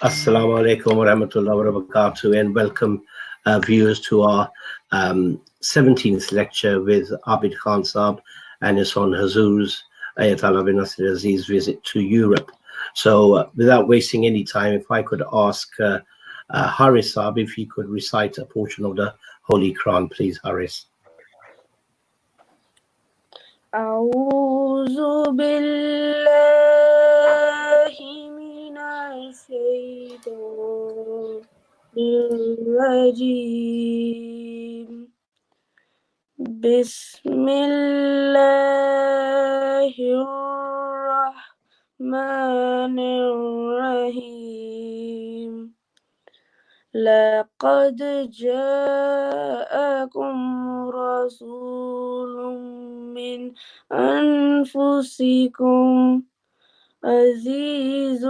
Assalamu alaikum wa rahmatullahi wa barakatuh, and welcome viewers to our 17th lecture with Abid Khan Saab, and it's on Huzur's Ayatollah bin Nasir Aziz's visit to Europe. So without wasting any time, if I could ask Haris Saab if he could recite a portion of the Holy Quran, please, Haris. أعوذ بالله من الشيطان الرجيم بسم الله الرحمن الرحيم لقد جاءكم رسول من أنفسكم عزيز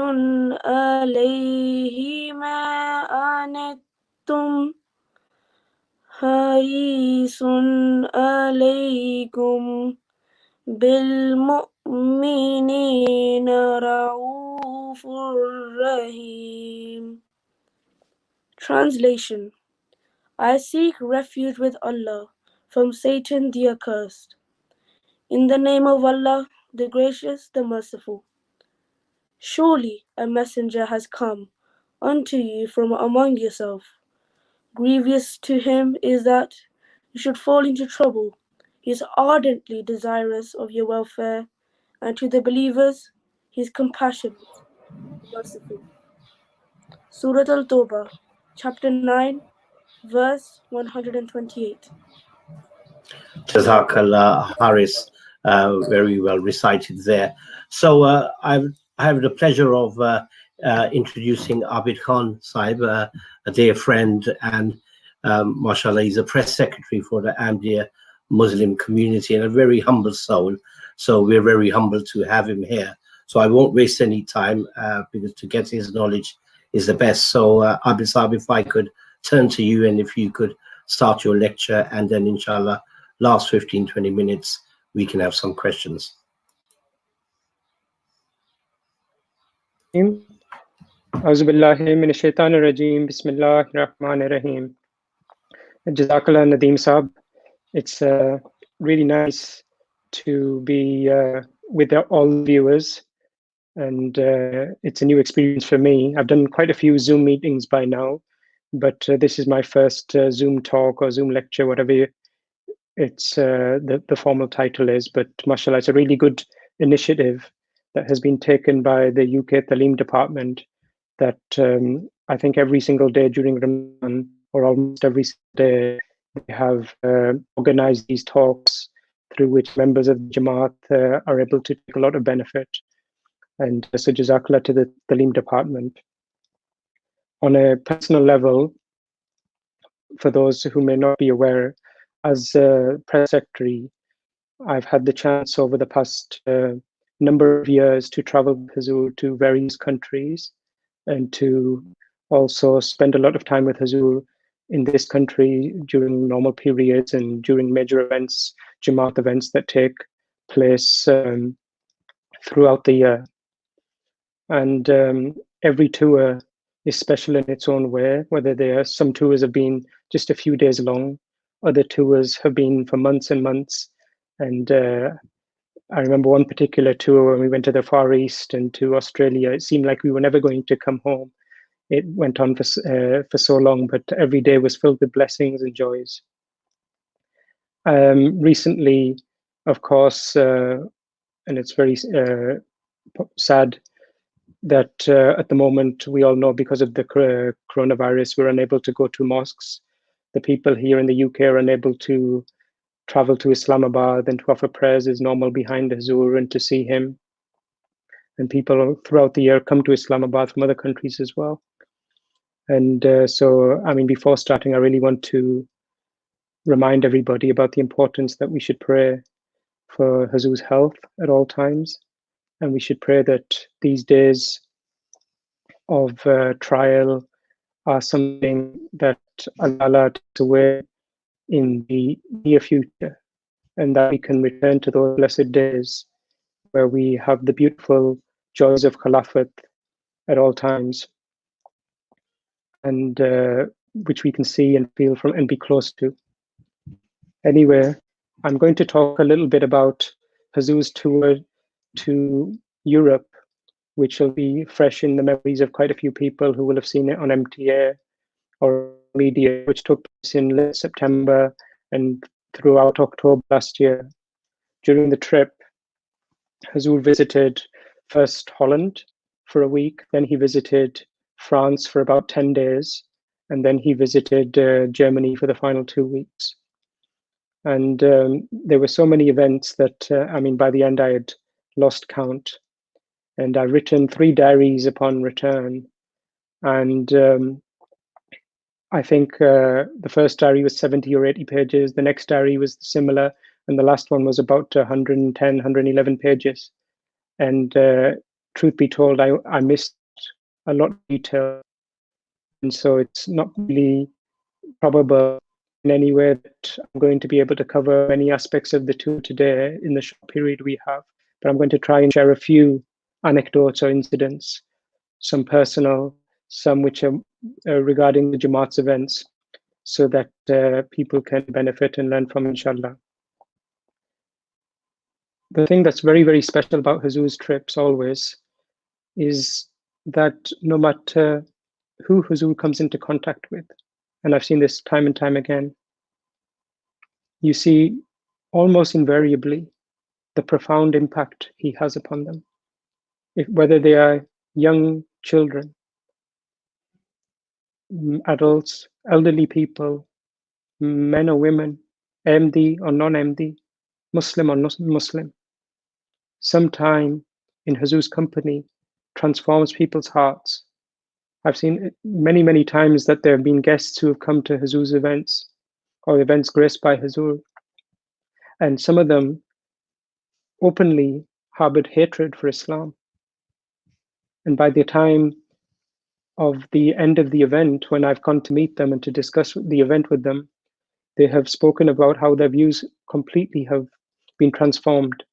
عليه ما عنتم حريص عليكم بالمؤمنين رؤوف رحيم. Translation: I seek refuge with Allah from Satan the accursed. In the name of Allah, the gracious, the merciful. Surely a messenger has come unto you from among yourself. Grievous to him is that you should fall into trouble. He is ardently desirous of your welfare, and to the believers he is compassionate, merciful. Surah Al-Tawbah, chapter 9, verse 128. Jazakallah, Haris, very well recited there. So I have the pleasure of introducing Abid Khan Saib, a dear friend, and mashallah, he's a press secretary for the Ahmadiyya Muslim community and a very humble soul. So we're very humbled to have him here. So I won't waste any time because to get his knowledge is the best. So Abid Saib, if I could turn to you and if you could start your lecture, and then inshallah, last 15-20 minutes, we can have some questions. Auzu billahi minash shaitanir rajim. Bismillahir rahmanir rahim. Jazakallah Nadeem Saab. It's really nice to be with all the viewers, and it's a new experience for me. I've done quite a few Zoom meetings by now, but this is my first Zoom talk or Zoom lecture, whatever it's the formal title is. But mashallah, it's a really good initiative that has been taken by the UK Talim department, that I think every single day during Ramadan, or almost every day, they have organized these talks through which members of the Jamaat are able to take a lot of benefit. And so Jazakallah to the Talim department. On a personal level, for those who may not be aware, as a press secretary, I've had the chance over the past number of years to travel with Huzur to various countries, and to also spend a lot of time with Huzur in this country during normal periods and during major events, Jamaat events that take place throughout the year. And every tour is special in its own way, whether some tours have been just a few days long, other tours have been for months and months. And I remember one particular tour when we went to the Far East and to Australia. It seemed like we were never going to come home. It went on for so long, but every day was filled with blessings and joys. Recently, of course, and it's very sad that at the moment, we all know because of the coronavirus, we're unable to go to mosques. The people here in the UK are unable to travel to Islamabad and to offer prayers as normal behind Huzur and to see him. And people throughout the year come to Islamabad from other countries as well. And so, I mean, before starting, I really want to remind everybody about the importance that we should pray for Huzur's health at all times. And we should pray that these days of trial are something that Allah takes away in the near future, and that we can return to those blessed days where we have the beautiful joys of Khilafat at all times. and which we can see and feel from and be close to. Anyway, I'm going to talk a little bit about Huzur's tour to Europe, which will be fresh in the memories of quite a few people who will have seen it on MTA or media, which took place in late September and throughout October last year. During the trip, Huzur visited first Holland for a week, then he visited France for about 10 days, and then he visited Germany for the final 2 weeks. And there were so many events that, I mean, by the end I had lost count. And I've written 3 diaries upon return. And I think the first diary was 70 or 80 pages. The next diary was similar. And the last one was about 110, 111 pages. And truth be told, I missed a lot of detail. And so it's not really probable in any way that I'm going to be able to cover many aspects of the tour today in the short period we have. But I'm going to try and share a few anecdotes or incidents, some personal, some which are regarding the Jamaat's events, so that people can benefit and learn from, inshallah. The thing that's very, very special about Huzur's trips always is that no matter who Huzur comes into contact with, and I've seen this time and time again, you see almost invariably the profound impact he has upon them. Whether they are young children, adults, elderly people, men or women, MD or non-MD, Muslim or non-Muslim, some time in Huzur's company transforms people's hearts. I've seen many, many times that there have been guests who have come to Huzur's events or events graced by Huzur, and some of them openly harbored hatred for Islam. And by the time of the end of the event, when I've gone to meet them and to discuss the event with them, they have spoken about how their views completely have been transformed.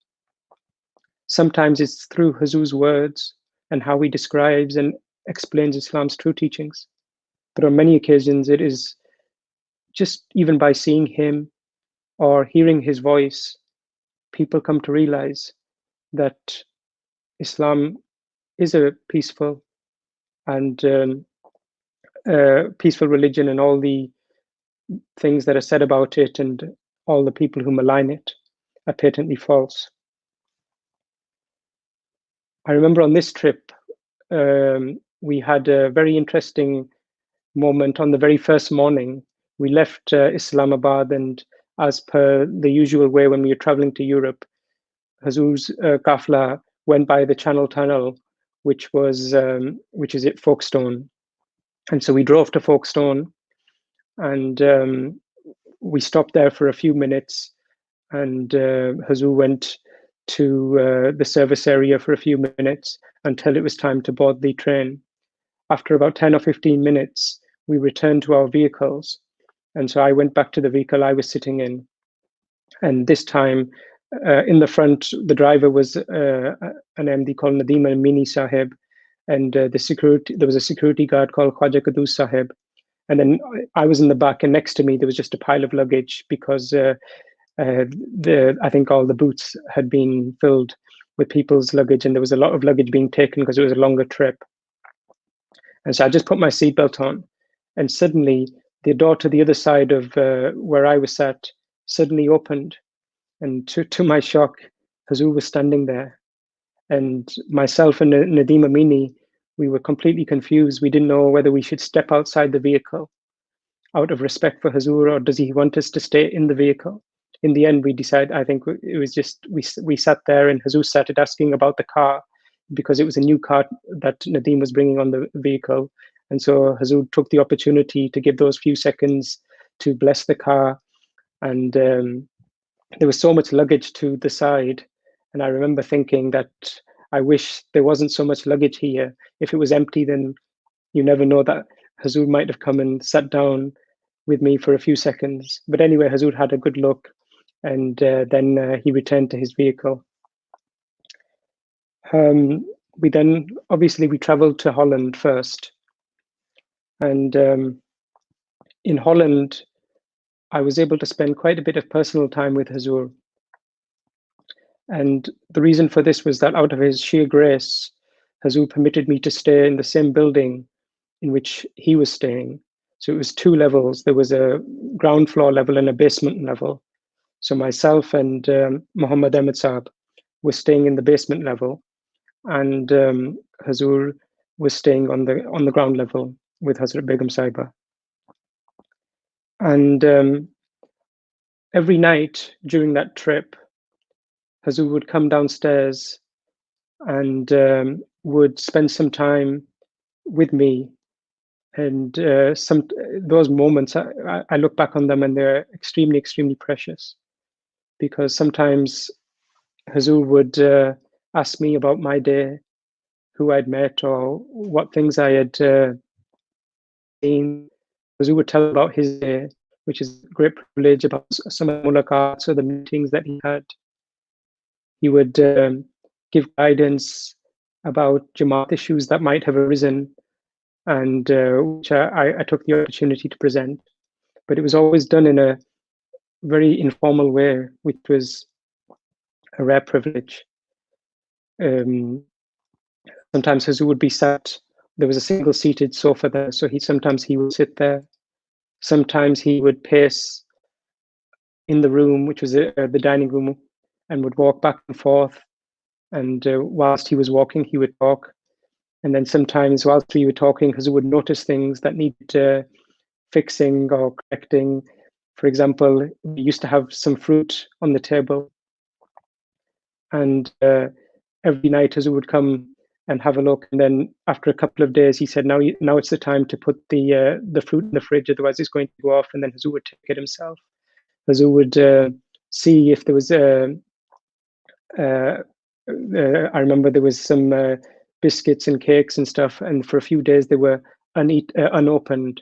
Sometimes it's through Huzur's words and how he describes and explains Islam's true teachings. But on many occasions, it is just even by seeing him or hearing his voice, people come to realize that Islam is a peaceful and peaceful religion, and all the things that are said about it and all the people who malign it are patently false. I remember on this trip, we had a very interesting moment. On the very first morning, we left Islamabad, and as per the usual way when we were traveling to Europe, Huzur's kafla went by the Channel Tunnel, which is at Folkestone. And so we drove to Folkestone, and we stopped there for a few minutes, and Huzur went to the service area for a few minutes until it was time to board the train. After about 10 or 15 minutes, we returned to our vehicles. And so I went back to the vehicle I was sitting in. And this time, in the front, the driver was an MD called Nadeem Amini Sahib. And there was a security guard called Khwaja Qudus Sahib. And then I was in the back, and next to me, there was just a pile of luggage because I think all the booths had been filled with people's luggage, and there was a lot of luggage being taken because it was a longer trip. And so I just put my seatbelt on, and suddenly the door to the other side of where I was sat suddenly opened, and to my shock, Huzur was standing there. And myself and Nadeem Amini, we were completely confused. We didn't know whether we should step outside the vehicle out of respect for Huzur, or does he want us to stay in the vehicle? In the end, we decided, I think it was just, we sat there, and Huzur started asking about the car because it was a new car that Nadeem was bringing on the vehicle. And so Huzur took the opportunity to give those few seconds to bless the car. And there was so much luggage to the side. And I remember thinking that I wish there wasn't so much luggage here. If it was empty, then you never know that Huzur might have come and sat down with me for a few seconds. But anyway, Huzur had a good look, and then he returned to his vehicle. We traveled to Holland first. And in Holland, I was able to spend quite a bit of personal time with Huzur. And the reason for this was that out of his sheer grace, Huzur permitted me to stay in the same building in which he was staying. So it was 2 levels. There was a ground floor level and a basement level. So myself and Muhammad Ahmed Saab were staying in the basement level, and Huzur was staying on the ground level with Hazrat Begum Saiba. And every night during that trip, Huzur would come downstairs and would spend some time with me. And those moments, I look back on them and they're extremely, extremely precious, because sometimes Huzur would ask me about my day, who I'd met, or what things I had seen. Huzur would tell about his day, which is a great privilege, about some of the mulaqats or the meetings that he had. He would give guidance about Jamaat issues that might have arisen, and which I took the opportunity to present. But it was always done in a very informal way, which was a rare privilege. Sometimes Huzur would be sat, there was a single seated sofa there, so sometimes he would sit there. Sometimes he would pace in the room, which was the dining room, and would walk back and forth. And whilst he was walking, he would talk. And then sometimes whilst we were talking, Huzur would notice things that needed fixing or correcting. For example, we used to have some fruit on the table, and every night Huzur would come and have a look. And then after a couple of days, he said, "Now it's the time to put the fruit in the fridge, otherwise it's going to go off." And then Huzur would take it himself. Huzur would see if there was I remember there was some biscuits and cakes and stuff, and for a few days they were unopened,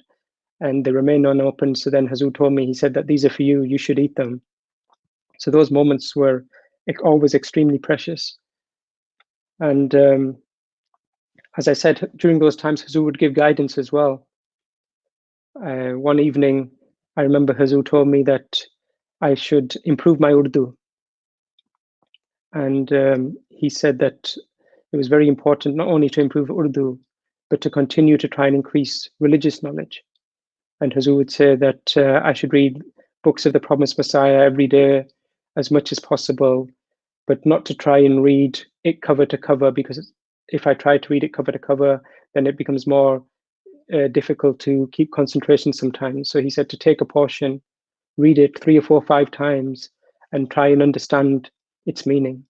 and they remained unopened. So then Huzur told me, he said that these are for you, you should eat them. So those moments were always extremely precious. And as I said, during those times, Huzur would give guidance as well. One evening, I remember Huzur told me that I should improve my Urdu. And he said that it was very important not only to improve Urdu, but to continue to try and increase religious knowledge. And Huzur would say that I should read books of the Promised Messiah every day as much as possible, but not to try and read it cover to cover, because if I try to read it cover to cover, then it becomes more difficult to keep concentration sometimes. So he said to take a portion, read it 3 or 4 or 5 times, and try and understand its meaning.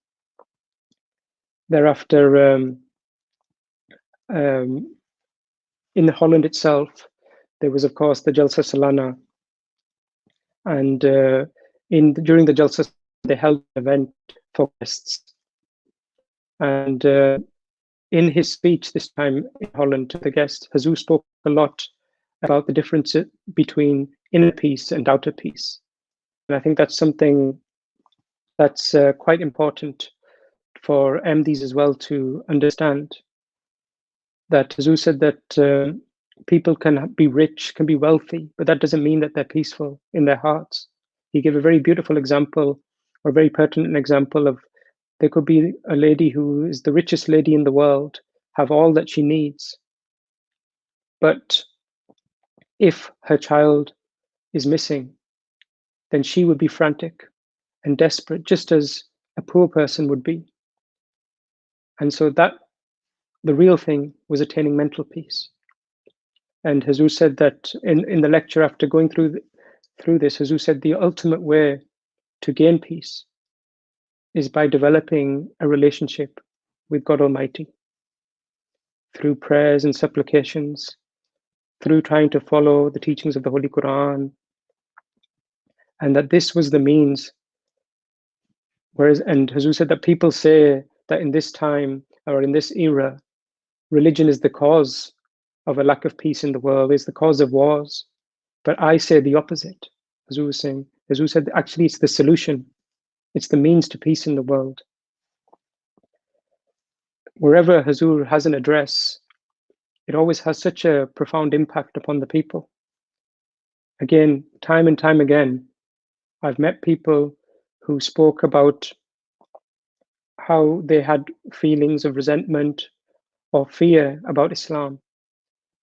Thereafter, in Holland itself, there was, of course, the Jalsa Salana. And during the Jalsa, they held an event for guests. And in his speech this time in Holland to the guests, Huzur spoke a lot about the difference between inner peace and outer peace. And I think that's something that's quite important for MDs as well to understand. That Huzur said that people can be rich, can be wealthy, but that doesn't mean that they're peaceful in their hearts. He gave a very beautiful example, or a very pertinent example of, there could be a lady who is the richest lady in the world, have all that she needs. But if her child is missing, then she would be frantic and desperate, just as a poor person would be. And so that the real thing was attaining mental peace. And Huzur said that in the lecture, after going through this, Huzur said the ultimate way to gain peace is by developing a relationship with God Almighty through prayers and supplications, through trying to follow the teachings of the Holy Quran, and that this was the means. And Huzur said that people say that in this time or in this era, religion is the cause of a lack of peace in the world, is the cause of wars. But I say the opposite. Huzur said actually it's the solution. It's the means to peace in the world. Wherever Huzur has an address, it always has such a profound impact upon the people. Again, time and time again, I've met people who spoke about how they had feelings of resentment or fear about Islam.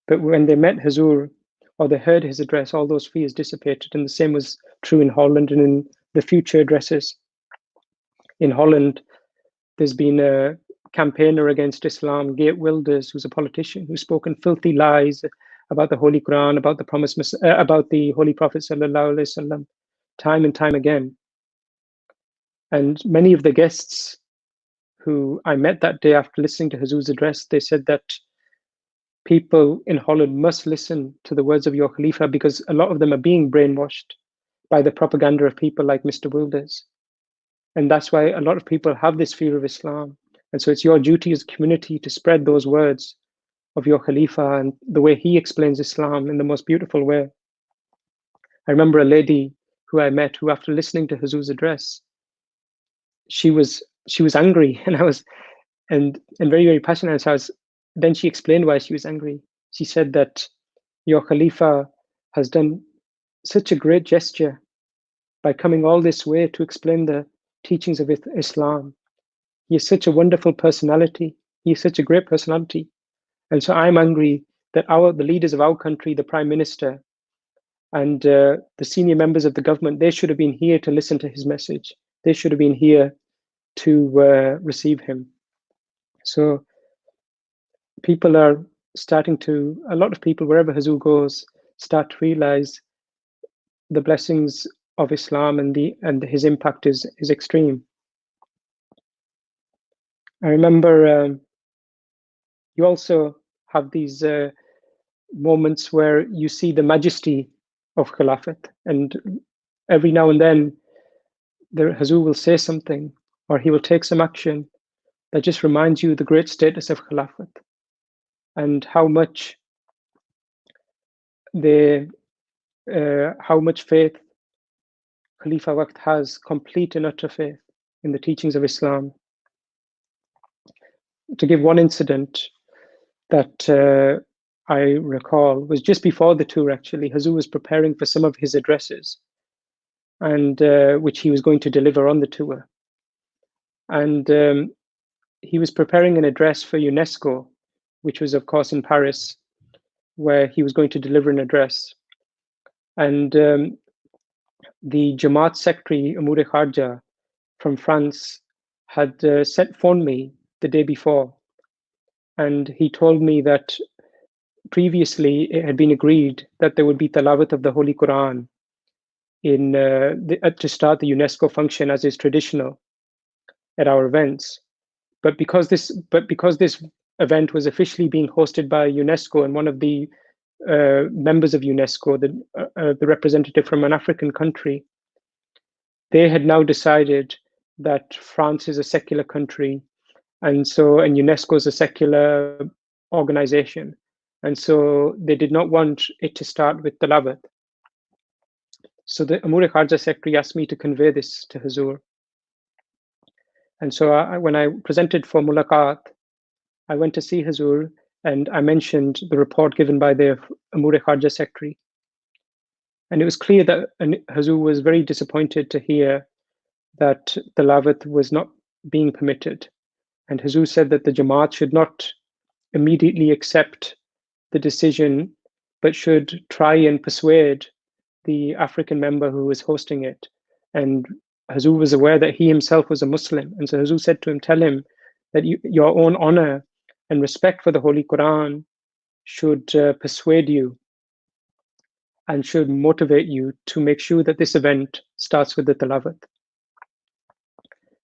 But when they met Huzur or they heard his address, all those fears dissipated. And the same was true in Holland and in the future addresses. In Holland, there's been a campaigner against Islam, Geert Wilders, who's a politician, who's spoken filthy lies about the Holy Quran, about the about the Holy Prophet sallallahu alaihi wasallam, time and time again. And many of the guests who I met that day after listening to Huzur's address, they said that people in Holland must listen to the words of your Khalifa because a lot of them are being brainwashed by the propaganda of people like Mr. Wilders. And that's why a lot of people have this fear of Islam. And so it's your duty as a community to spread those words of your Khalifa and the way he explains Islam in the most beautiful way. I remember a lady who I met who, after listening to Huzur's address, she was angry, and and very, very passionate. So then she explained why she was angry. She said that your Khalifa has done such a great gesture by coming all this way to explain the teachings of Islam. He is such a wonderful personality. He is such a great personality. And so I'm angry that the leaders of our country, the Prime Minister, and the senior members of the government, they should have been here to listen to his message. They should have been here to receive him. So people are starting to, a lot of people, wherever Huzur goes, start to realize the blessings of Islam and his impact is extreme. I remember you also have these moments where you see the majesty of Khilafat, and every now and then the Huzur will say something or he will take some action that just reminds you the great status of Khilafat and how much faith Khalifa Waqt has, complete and utter faith in the teachings of Islam. To give one incident that I recall was just before the tour. Actually, Huzur was preparing for some of his addresses, and which he was going to deliver on the tour. And he was preparing an address for UNESCO, which was, of course, in Paris, where he was going to deliver an address. And the Jamaat secretary, Amure Kharja, from France, had phoned me the day before, and he told me that previously it had been agreed that there would be tilawat of the Holy Quran to start the UNESCO function, as is traditional at our events. But because this event was officially being hosted by UNESCO, and one of the members of UNESCO, the representative from an African country, they had now decided that France is a secular country, and UNESCO is a secular organization, and so they did not want it to start with tilawat. So the Amure Kharja secretary asked me to convey this to Huzur. And so when I presented for Mulaqat, I went to see Huzur and I mentioned the report given by the Amure Kharja secretary. And it was clear that Huzur was very disappointed to hear that tilawat was not being permitted. And Huzur said that the Jamaat should not immediately accept the decision, but should try and persuade the African member who was hosting it. And Huzur was aware that he himself was a Muslim. And so Huzur said to him, tell him that your own honor and respect for the Holy Quran should persuade you and should motivate you to make sure that this event starts with the tilawat.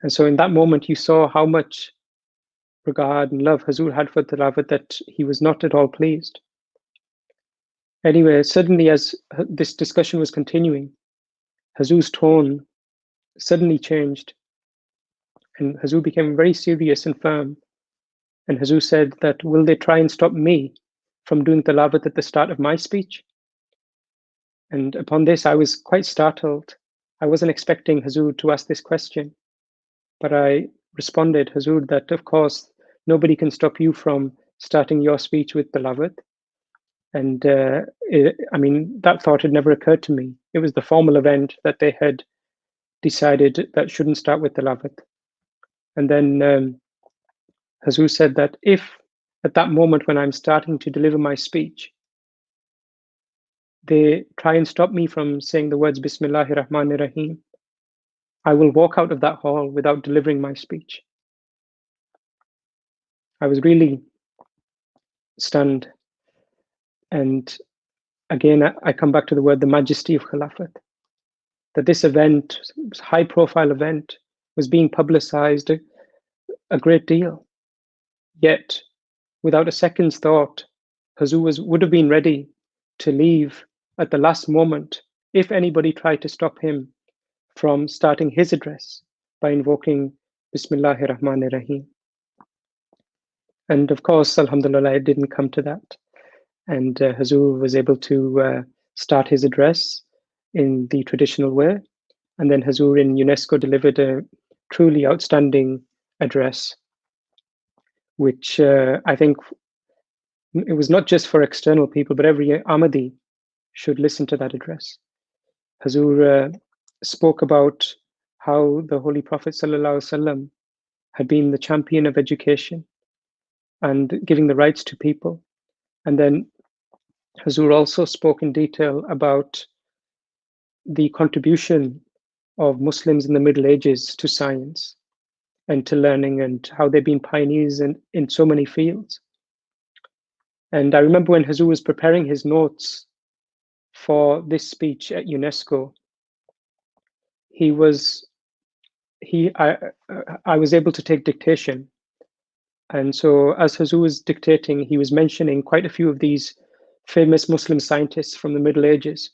And so in that moment, you saw how much regard and love Huzur had for tilawat, that he was not at all pleased. Anyway, suddenly as this discussion was continuing, Huzur's tone suddenly changed, and Huzur became very serious and firm. And Huzur said that, will they try and stop me from doing tilawat at the start of my speech? And upon this, I was quite startled. I wasn't expecting Huzur to ask this question, but I responded, Huzur, that of course, nobody can stop you from starting your speech with Beloved. And that thought had never occurred to me. It was the formal event that they had decided that shouldn't start with Beloved. And then Huzur said that if at that moment when I'm starting to deliver my speech, they try and stop me from saying the words Bismillahir Rahmanir Rahim, I will walk out of that hall without delivering my speech. I was really stunned. And again, I come back to the word, the majesty of Khilafat, that this event, high profile event, was being publicized a great deal. Yet, without a second's thought, Huzur would have been ready to leave at the last moment if anybody tried to stop him from starting his address by invoking Bismillahir Rahmanir Rahim. And of course, Alhamdulillah, it didn't come to that. And Huzur was able to start his address in the traditional way. And then Huzur in UNESCO delivered a truly outstanding address, which I think it was not just for external people, but every Ahmadi should listen to that address. Huzur spoke about how the Holy Prophet ﷺ had been the champion of education and giving the rights to people. And then Huzur also spoke in detail about the contribution of Muslims in the Middle Ages to science and to learning, and how they've been pioneers in so many fields. And I remember when Huzur was preparing his notes for this speech at UNESCO, I was able to take dictation. And so as Huzur was dictating, he was mentioning quite a few of these famous Muslim scientists from the Middle Ages.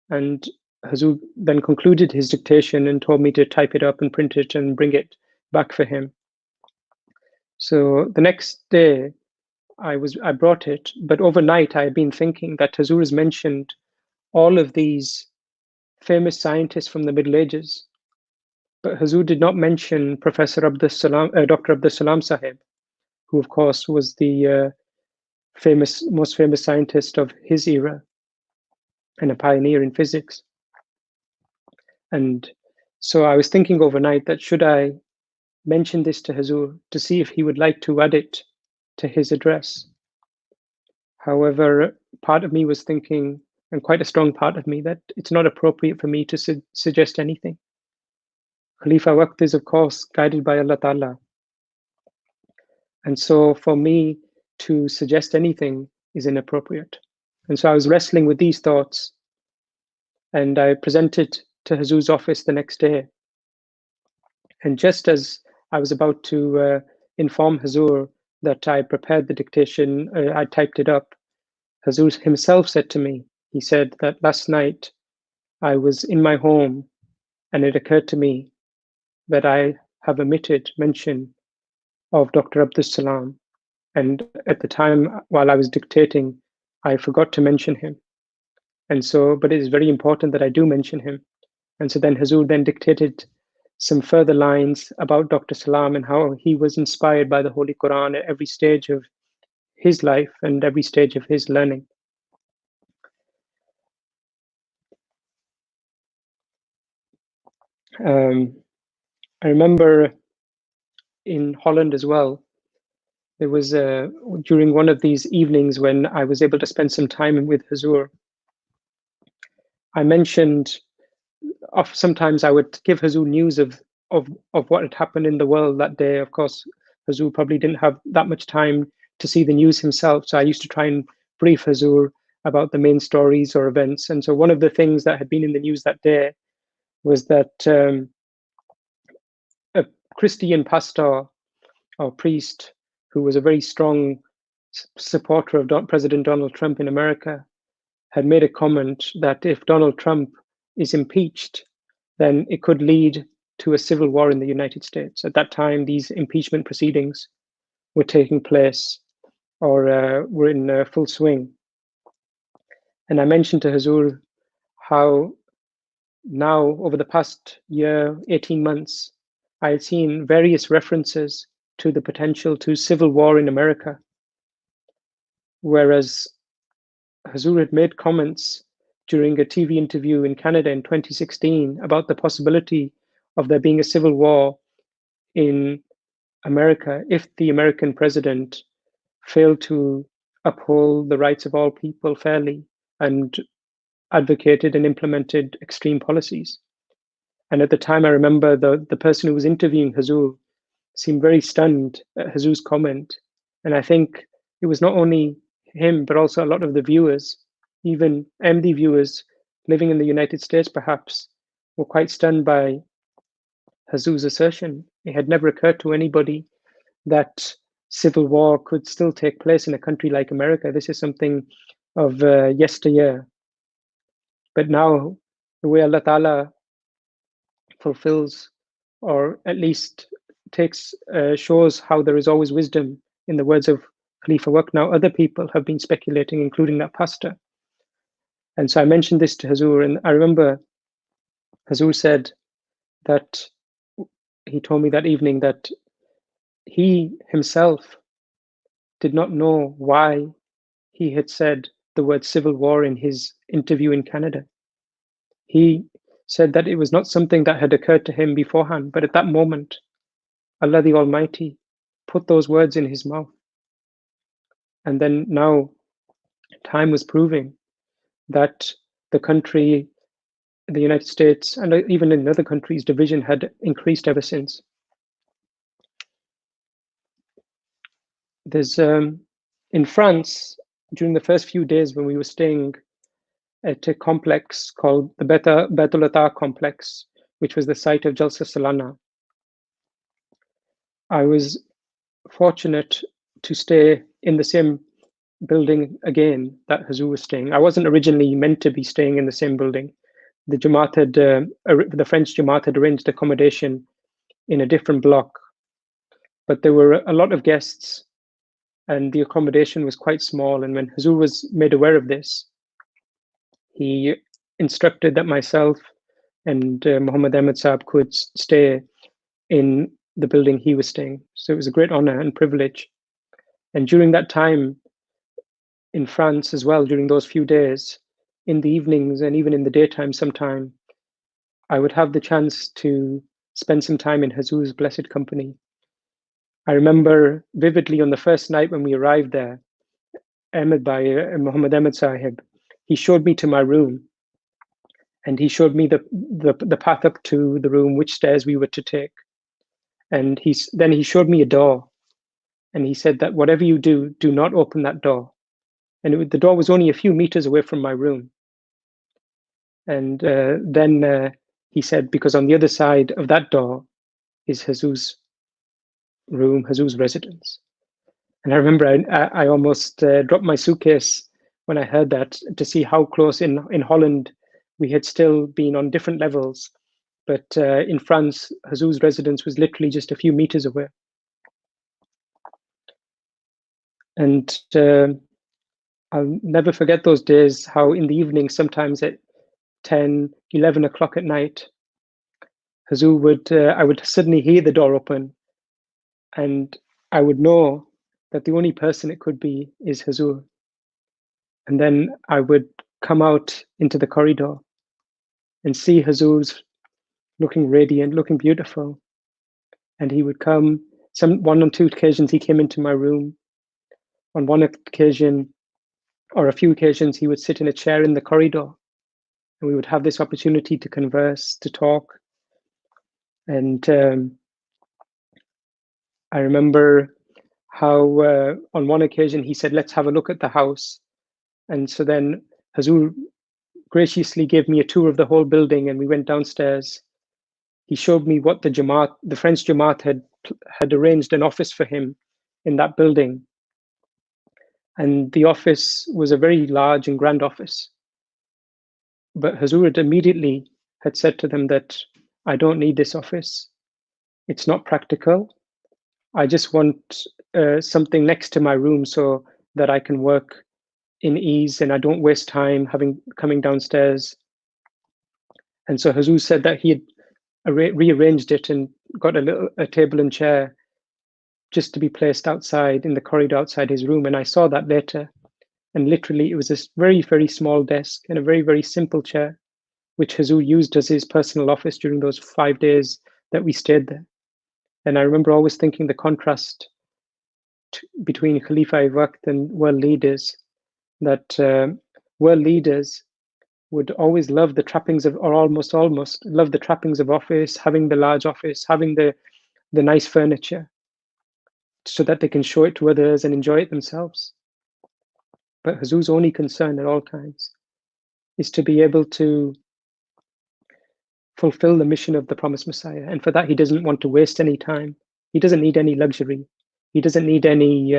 And Huzur then concluded his dictation and told me to type it up and print it and bring it back for him. So the next day, I brought it, but overnight I had been thinking that Huzur has mentioned all of these famous scientists from the Middle Ages, but Huzur did not mention Professor Dr. Abdus Salam Sahib, who of course was the most famous scientist of his era and a pioneer in physics. And so I was thinking overnight that should I mention this to Huzur to see if he would like to add it to his address. However, part of me was thinking, and quite a strong part of me, that it's not appropriate for me to suggest anything. Khalifa Waqt is, of course, guided by Allah Ta'ala. And so for me to suggest anything is inappropriate. And so I was wrestling with these thoughts, and I presented to Huzur's office the next day. And just as I was about to inform Huzur that I prepared the dictation, I typed it up, Huzur himself said to me, he said that last night I was in my home and it occurred to me that I have omitted mention of Dr. Abdus Salam. And at the time while I was dictating, I forgot to mention him. And so, but it is very important that I do mention him. And so then Huzur then dictated some further lines about Dr. Salam and how he was inspired by the Holy Quran at every stage of his life and every stage of his learning. I remember in Holland as well, there was during one of these evenings when I was able to spend some time with Huzur, I mentioned sometimes I would give Huzur news of what had happened in the world that day. Of course, Huzur probably didn't have that much time to see the news himself, so I used to try and brief Huzur about the main stories or events. And so one of the things that had been in the news that day was that a Christian pastor or priest who was a very strong supporter of President Donald Trump in America had made a comment that if Donald Trump is impeached, then it could lead to a civil war in the United States. At that time, these impeachment proceedings were taking place or were in full swing. And I mentioned to Huzur how now, over the past year, 18 months, I had seen various references to the potential to civil war in America. Whereas Huzur had made comments during a TV interview in Canada in 2016 about the possibility of there being a civil war in America if the American president failed to uphold the rights of all people fairly and advocated and implemented extreme policies. And at the time, I remember the person who was interviewing Huzur seemed very stunned at Huzur's comment. And I think it was not only him, but also a lot of the viewers, even MD viewers living in the United States perhaps, were quite stunned by Huzur's assertion. It had never occurred to anybody that civil war could still take place in a country like America. This is something of yesteryear. But now, the way Allah Ta'ala fulfills, or at least shows how there is always wisdom in the words of Khalifa Waqt. Now, other people have been speculating, including that pastor. And so I mentioned this to Huzur, and I remember Huzur said that he told me that evening that he himself did not know why he had said the word civil war in his interview in Canada. He said that it was not something that had occurred to him beforehand, but at that moment, Allah the Almighty put those words in his mouth. And then now time was proving that the country, the United States, and even in other countries, division had increased ever since. There's in France, during the first few days when we were staying at a complex called the Baitul Ata complex, which was the site of Jalsa Salana, I was fortunate to stay in the same building again that Huzur was staying. I wasn't originally meant to be staying in the same building. The Jamaat had, the French Jamaat had arranged accommodation in a different block, but there were a lot of guests and the accommodation was quite small. And when Huzur was made aware of this, he instructed that myself and Muhammad Ahmed Saab could stay in the building he was staying. So it was a great honor and privilege. And during that time in France as well, during those few days, in the evenings and even in the daytime sometime, I would have the chance to spend some time in Huzur's blessed company. I remember vividly on the first night when we arrived there, Ahmed Bhai, Muhammad Ahmed Sahib, he showed me to my room and he showed me the path up to the room, which stairs we were to take. And then he showed me a door and he said that whatever you do, do not open that door. And the door was only a few meters away from my room. And then he said, because on the other side of that door is Huzur's room, Huzur's residence. And I remember I almost dropped my suitcase when I heard that, to see how close in Holland we had still been on different levels. But in France, Huzur's residence was literally just a few meters away. And I'll never forget those days, how in the evening, sometimes at 10, 11 o'clock at night, Huzur I would suddenly hear the door open and I would know that the only person it could be is Huzur. And then I would come out into the corridor and see Huzur's looking radiant, looking beautiful. And he would come, one or two occasions he came into my room. On one occasion, or a few occasions, he would sit in a chair in the corridor and we would have this opportunity to converse, to talk. And I remember how on one occasion he said, let's have a look at the house. And so then Huzur graciously gave me a tour of the whole building and we went downstairs. He showed me what the French Jamaat had arranged an office for him in that building. And the office was a very large and grand office. But Huzur immediately had said to them that I don't need this office. It's not practical. I just want something next to my room so that I can work in ease and I don't waste time coming downstairs. And so Huzur said that he had rearranged it and got a table and chair just to be placed outside in the corridor outside his room. And I saw that later. And literally, it was this very, very small desk and a very, very simple chair, which Huzur used as his personal office during those 5 days that we stayed there. And I remember always thinking the contrast between Khalifa Waqt and world leaders, that world leaders would always love the trappings of, or almost love the trappings of office, having the large office, having the nice furniture, so that they can show it to others and enjoy it themselves. But Huzur's only concern at all times is to be able to fulfill the mission of the promised Messiah. And for that, he doesn't want to waste any time. He doesn't need any luxury. He doesn't need any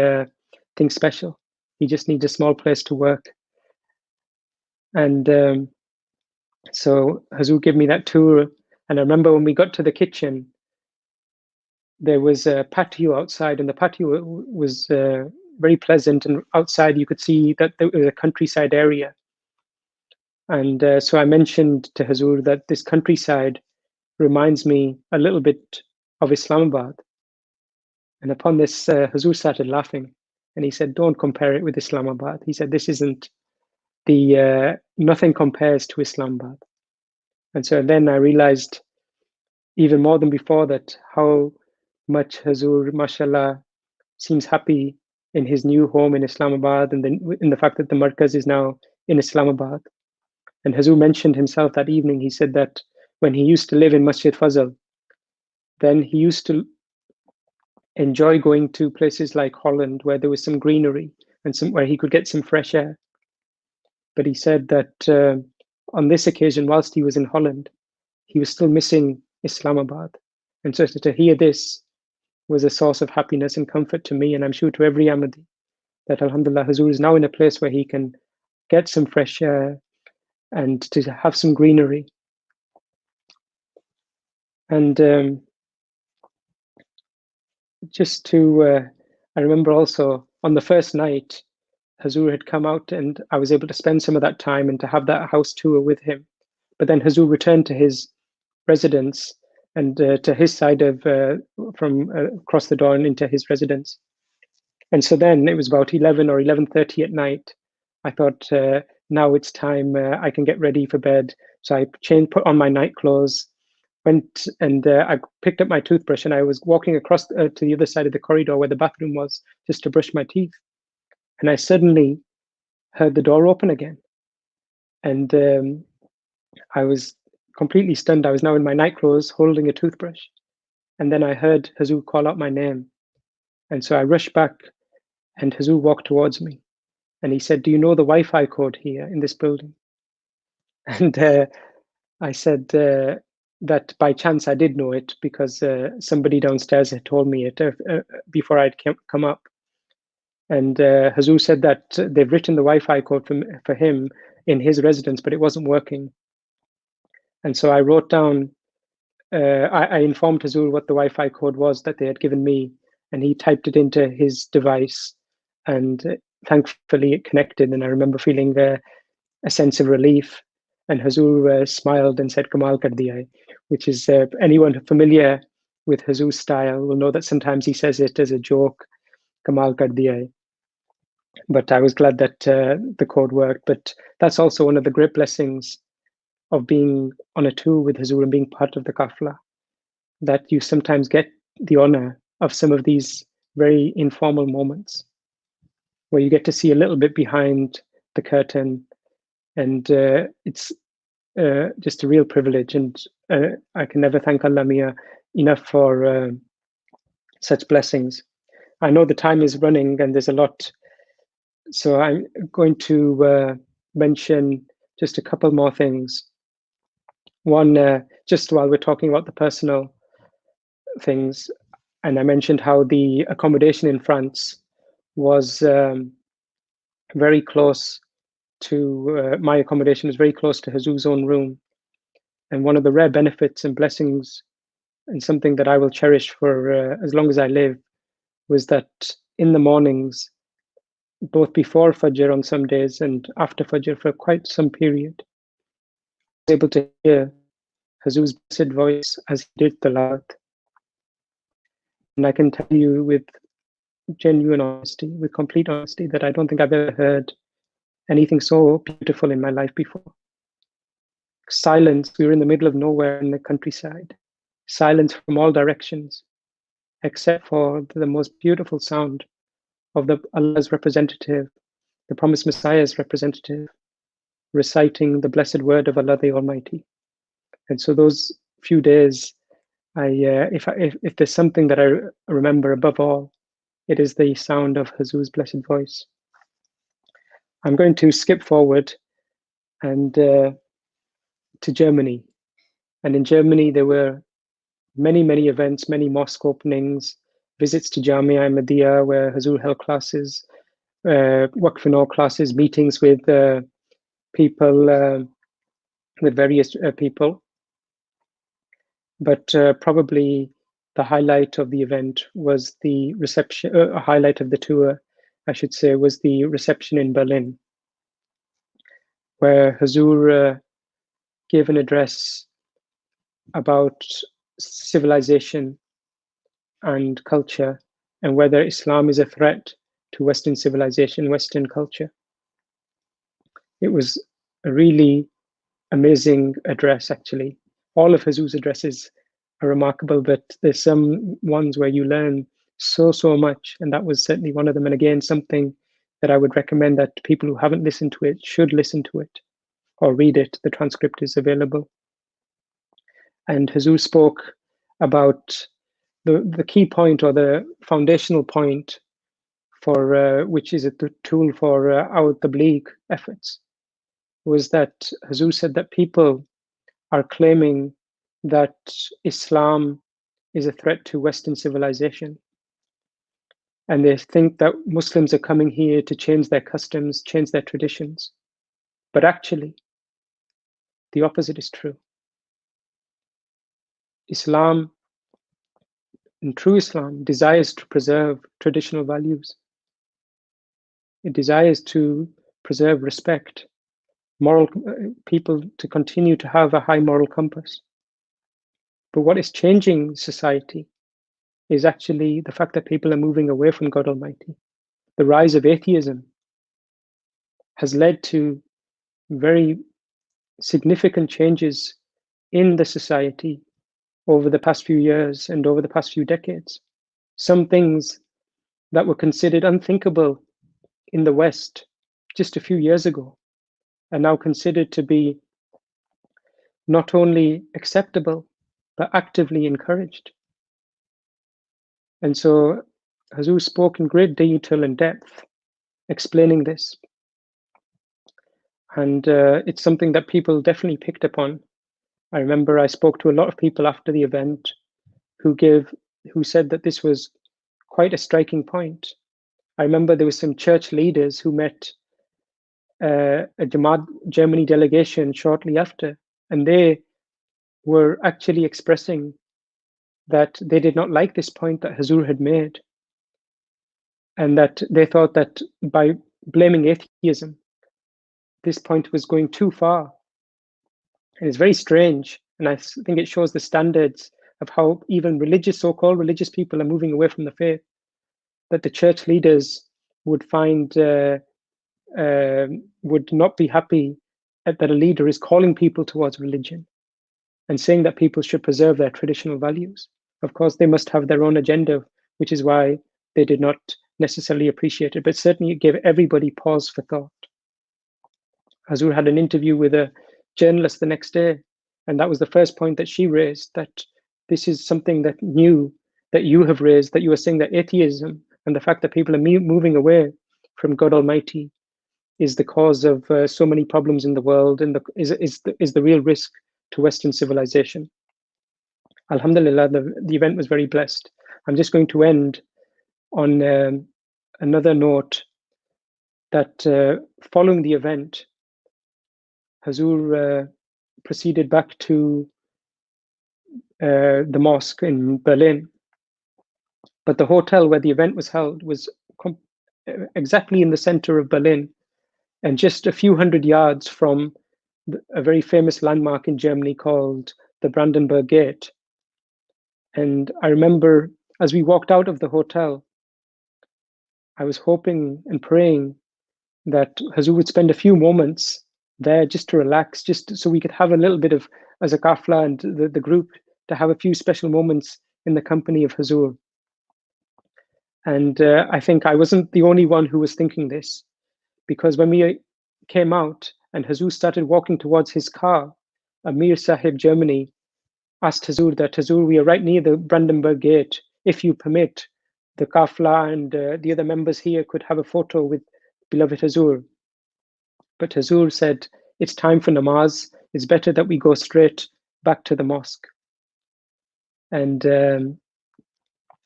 thing special. He just needs a small place to work. And so Huzur gave me that tour. And I remember when we got to the kitchen, there was a patio outside, and the patio was very pleasant. And outside, you could see that there was a countryside area. And so I mentioned to Huzur that this countryside reminds me a little bit of Islamabad. And upon this, Huzur started laughing. And he said, don't compare it with Islamabad. He said, this isn't nothing compares to Islamabad. And so then I realized even more than before that how much Huzur, mashallah, seems happy in his new home in Islamabad, and then in the fact that the markaz is now in Islamabad. And Huzur mentioned himself that evening, he said that when he used to live in Masjid Fazal, then he used to enjoy going to places like Holland where there was some greenery and where he could get some fresh air. But he said that on this occasion, whilst he was in Holland, he was still missing Islamabad. And so to hear this was a source of happiness and comfort to me, and I'm sure to every Ahmadi, that Alhamdulillah, Huzur is now in a place where he can get some fresh air and to have some greenery. And just to, I remember also on the first night, Huzur had come out and I was able to spend some of that time and to have that house tour with him. But then Huzur returned to his residence and to his side of, from across the door and into his residence. And so then it was about 11 or 11:30 at night. I thought, now it's time, I can get ready for bed. So I put on my night clothes, went and I picked up my toothbrush, and I was walking across to the other side of the corridor where the bathroom was, just to brush my teeth. And I suddenly heard the door open again. And I was completely stunned. I was now in my night clothes holding a toothbrush. And then I heard Huzur call out my name. And so I rushed back, and Huzur walked towards me. And he said, do you know the Wi-Fi code here in this building? And I said that by chance I did know it, because somebody downstairs had told me it before I'd come up. And Huzur said that they've written the Wi-Fi code for him in his residence, but it wasn't working. And so I wrote down, I informed Huzur what the Wi-Fi code was that they had given me, and he typed it into his device, and thankfully it connected. And I remember feeling a sense of relief. And Huzur smiled and said, Kamal kar diya, which is, anyone familiar with Huzur's style will know that sometimes he says it as a joke, Kamal kar diya. But I was glad that the code worked. But that's also one of the great blessings of being on a tour with Huzur and being part of the Kafla, that you sometimes get the honor of some of these very informal moments where you get to see a little bit behind the curtain. And it's just a real privilege. And I can never thank Allah Mia enough for such blessings. I know the time is running and there's a lot. So I'm going to mention just a couple more things. One, just while we're talking about the personal things, and I mentioned how the accommodation in France was very close to, my accommodation was very close to Huzur's own room. And one of the rare benefits and blessings, and something that I will cherish for as long as I live, was that in the mornings, both before Fajr on some days and after Fajr for quite some period, I was able to hear Huzur's blessed voice as he did Tilawat. And I can tell you with genuine honesty, with complete honesty, that I don't think I've ever heard anything so beautiful in my life before. Silence. We were in the middle of nowhere in the countryside. Silence from all directions, except for the most beautiful sound of Allah's representative, the promised Messiah's representative, reciting the blessed word of Allah the Almighty. And so those few days, if there's something that I remember above all, it is the sound of Huzur's blessed voice. I'm going to skip forward and to Germany. And in Germany, there were many, many events, many mosque openings, visits to Jamia Ahmadiyya, where Huzur held classes, Waqf and all classes, meetings with people, with various people. But probably the highlight of the event was the reception, a highlight of the tour, I should say, was the reception in Berlin, where Huzur gave an address about civilization and culture, and whether Islam is a threat to Western civilization, Western culture. It was a really amazing address, actually. All of Huzur's addresses are remarkable, but there's some ones where you learn so much, and that was certainly one of them. And again, something that I would recommend that people who haven't listened to it should listen to it or read it. The transcript is available. And Huzur spoke about the key point, or the foundational point, for which is a tool for our tabligh efforts, was that Huzur said that people are claiming that Islam is a threat to Western civilization. And they think that Muslims are coming here to change their customs, change their traditions. But actually, the opposite is true. Islam, and true Islam, desires to preserve traditional values. It desires to preserve respect, moral people to continue to have a high moral compass. But what is changing society is actually the fact that people are moving away from God Almighty. The rise of atheism has led to very significant changes in the society over the past few years and over the past few decades. Some things that were considered unthinkable in the West just a few years ago are now considered to be not only acceptable, but actively encouraged. And so Huzur spoke in great detail and depth, explaining this. And it's something that people definitely picked up on. I remember I spoke to a lot of people after the event who said that this was quite a striking point. I remember there were some church leaders who met a Jamaat Germany delegation shortly after, and they were actually expressing that they did not like this point that Huzur had made, and that they thought that by blaming atheism, this point was going too far. And it's very strange, and I think it shows the standards of how even so-called religious people are moving away from the faith, that the church leaders would find, would not be happy that a leader is calling people towards religion and saying that people should preserve their traditional values. Of course, they must have their own agenda, which is why they did not necessarily appreciate it, but certainly it gave everybody pause for thought. Huzur had an interview with a journalist the next day, and that was the first point that she raised, that this is something that new, that you have raised, that you are saying that atheism and the fact that people are moving away from God Almighty is the cause of so many problems in the world, and is the real risk to Western civilization. Alhamdulillah, the event was very blessed. I'm just going to end on another note, that following the event, Huzur proceeded back to the mosque in Berlin. But the hotel where the event was held was exactly in the center of Berlin, and just a few hundred yards from a very famous landmark in Germany called the Brandenburg Gate. And I remember as we walked out of the hotel, I was hoping and praying that Huzur would spend a few moments there just to relax, just so we could have a little bit of, as a kafla and the group, to have a few special moments in the company of Huzur. And I think I wasn't the only one who was thinking this, because when we came out and Huzur started walking towards his car, Amir Sahib, Germany, asked Huzur that, Huzur, we are right near the Brandenburg Gate. If you permit, the kafla and the other members here could have a photo with beloved Huzur. But Huzur said, it's time for namaz. It's better that we go straight back to the mosque. And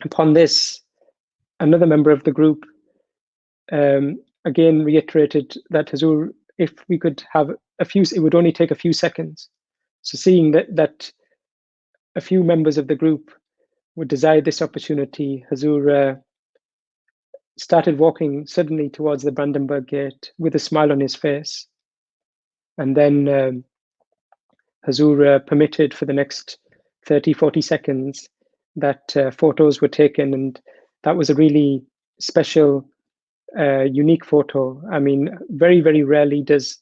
upon this, another member of the group again reiterated that, Huzur, if we could have a few, it would only take a few seconds. So seeing that a few members of the group would desire this opportunity, Huzur started walking suddenly towards the Brandenburg Gate with a smile on his face. And then Huzur permitted for the next 30, 40 seconds that photos were taken. And that was a really special, unique photo. I mean, very, very rarely does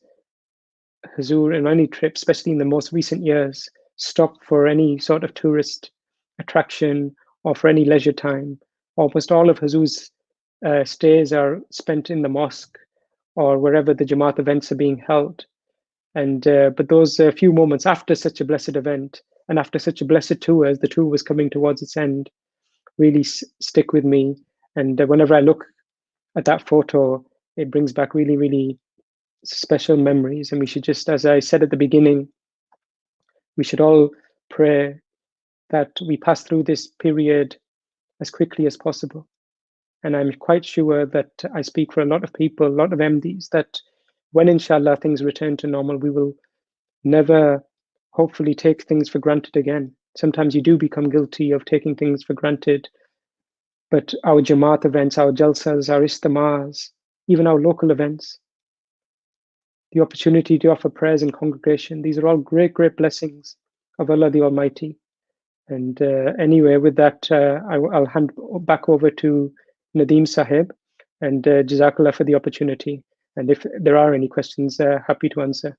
Huzur in any trip, especially in the most recent years, stop for any sort of tourist attraction or for any leisure time. Almost all of Huzur's stays are spent in the mosque or wherever the Jamaat events are being held. And but those few moments after such a blessed event and after such a blessed tour, as the tour was coming towards its end, really stick with me. And whenever I look at that photo, it brings back really, really special memories. And we should just, as I said at the beginning, we should all pray that we pass through this period as quickly as possible. And I'm quite sure that I speak for a lot of people, a lot of MDs, that when inshallah things return to normal, we will never hopefully take things for granted again. Sometimes you do become guilty of taking things for granted, but our Jamaat events, our Jalsas, our Istamars, even our local events, the opportunity to offer prayers in congregation, these are all great, great blessings of Allah the Almighty. And anyway, with that, I'll hand back over to Nadeem Sahib, and Jazakallah for the opportunity. And if there are any questions, happy to answer.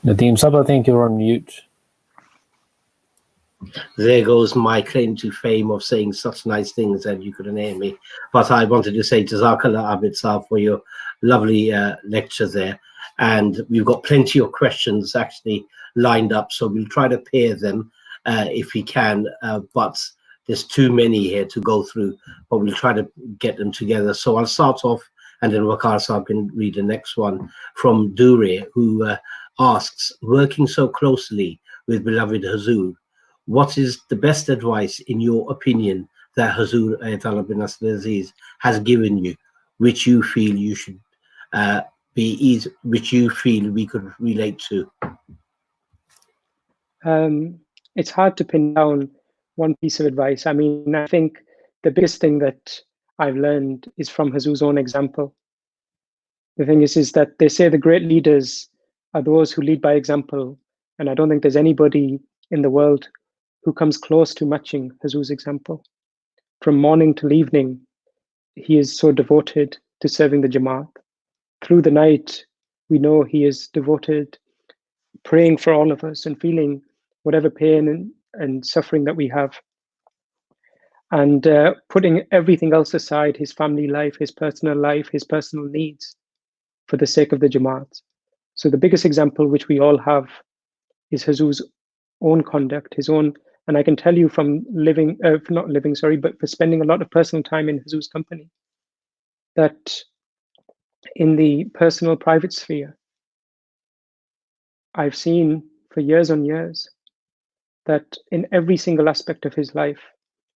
Nadeem Sab, I think you're on mute. There goes my claim to fame of saying such nice things that you couldn't hear me. But I wanted to say Jazakallah Abid Saab for your lovely lecture there. And we've got plenty of questions actually lined up, so we'll try to pair them if we can. But there's too many here to go through, but we'll try to get them together. So I'll start off, and then Waqar Saab can read the next one from Dure, who asks, working so closely with beloved Huzur, what is the best advice, in your opinion, that Huzur Ayatollah bin Nasr Aziz has given you, which you feel you should which you feel we could relate to? It's hard to pin down one piece of advice. I mean, I think the biggest thing that I've learned is from Huzur's own example. The thing is that they say the great leaders are those who lead by example, and I don't think there's anybody in the world who comes close to matching Huzur's example. From morning till evening, he is so devoted to serving the Jamaat. Through the night, we know he is devoted, praying for all of us and feeling whatever pain and suffering that we have. And putting everything else aside, his family life, his personal needs, for the sake of the Jamaat. So the biggest example which we all have is Huzur's own conduct, his own. And I can tell you from but for spending a lot of personal time in Huzur's company, that in the personal private sphere, I've seen for years on years that in every single aspect of his life,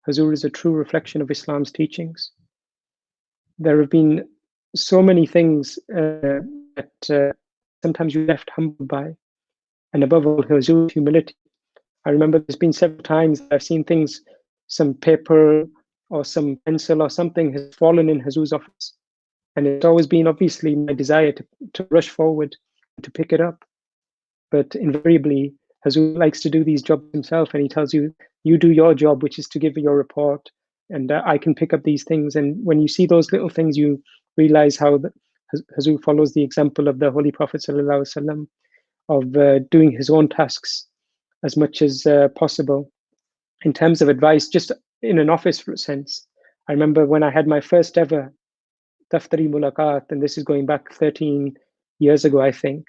Huzur is a true reflection of Islam's teachings. There have been so many things that sometimes you're left humbled by, and above all, Huzur's humility. I remember there's been several times I've seen things, some paper or some pencil or something has fallen in Huzur's office. And it's always been obviously my desire to rush forward, to pick it up. But invariably, Huzur likes to do these jobs himself, and he tells you, you do your job, which is to give your report, and I can pick up these things. And when you see those little things, you realize how Huzur follows the example of the Holy Prophet ﷺ of doing his own tasks as much as possible. In terms of advice, just in an office sense, I remember when I had my first ever Daftari Mulaqat, and this is going back 13 years ago, I think,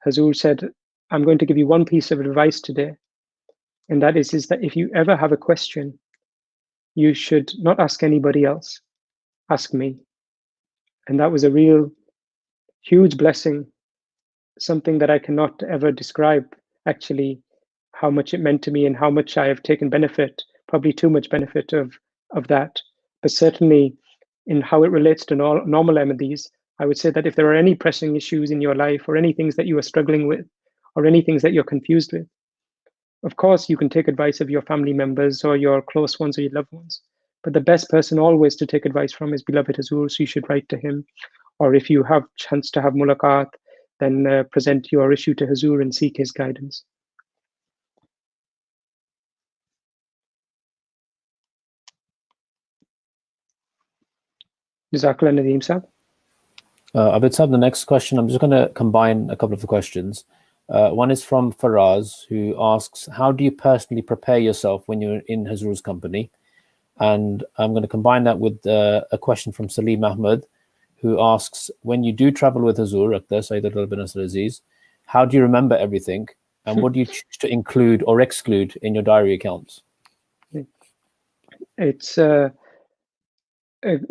Huzur said, I'm going to give you one piece of advice today, and that is that if you ever have a question, you should not ask anybody else, ask me. And that was a real huge blessing, something that I cannot ever describe, actually, how much it meant to me and how much I have taken benefit, probably too much benefit of that. But certainly in how it relates to normal Ahmadis, I would say that if there are any pressing issues in your life or any things that you are struggling with or any things that you're confused with, of course, you can take advice of your family members or your close ones or your loved ones. But the best person always to take advice from is beloved Huzur, so you should write to him. Or if you have chance to have mulaqat, then present your issue to Huzur and seek his guidance. Jazakallah Nadeem Saab. Abid Saab, the next question, I'm just going to combine a couple of the questions. One is from Faraz, who asks, how do you personally prepare yourself when you're in Huzur's company? And I'm going to combine that with a question from Salim Ahmed, who asks, when you do travel with Huzur, Sayyid bin Aziz, how do you remember everything? And what do you choose to include or exclude in your diary accounts? It's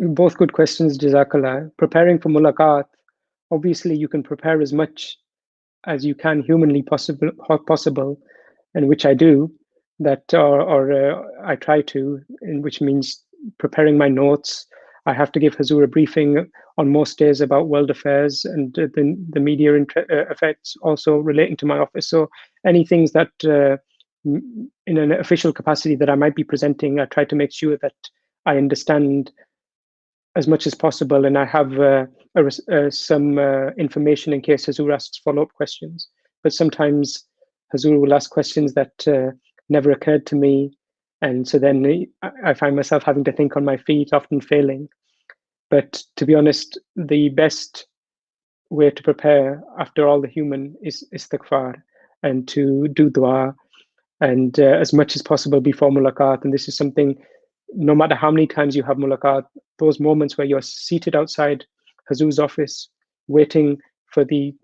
both good questions, Jazakallah. Preparing for mulaqat, obviously you can prepare as much as you can humanly possible, and which I do, that I try to, which means preparing my notes. I have to give Huzur a briefing on most days about world affairs and the media effects also relating to my office. So any things that in an official capacity that I might be presenting, I try to make sure that I understand as much as possible, and I have some information in case Huzur asks follow-up questions. But sometimes Huzur will ask questions that never occurred to me, and so then I find myself having to think on my feet, often failing. But to be honest, the best way to prepare after all the human is istighfar, and to do dua, and as much as possible before mulaqat. And this is something, no matter how many times you have mulaqat, those moments where you're seated outside Huzur's office, waiting for the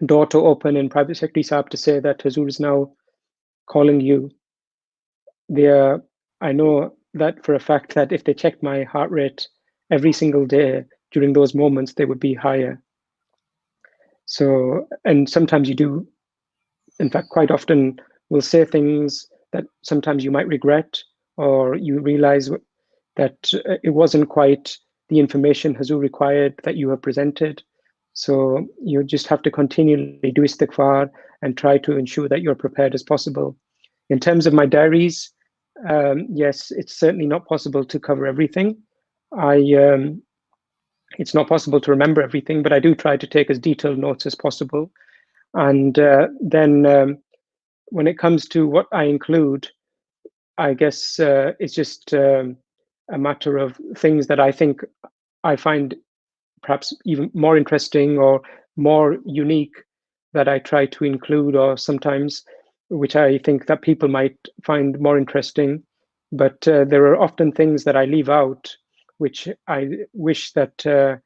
door to open and Private Secretary Saab to say that Huzur is now calling you. I know that for a fact that if they checked my heart rate every single day during those moments, they would be higher. So, and sometimes you do, in fact, quite often will say things that sometimes you might regret, or you realize that it wasn't quite the information Huzur required that you have presented. So you just have to continually do istighfar and try to ensure that you're prepared as possible. In terms of my diaries, yes, it's certainly not possible to cover everything. It's not possible to remember everything, but I do try to take as detailed notes as possible. And then when it comes to what I include, I guess it's just a matter of things that I think I find perhaps even more interesting or more unique that I try to include, or sometimes which I think that people might find more interesting. But there are often things that I leave out, which I wish that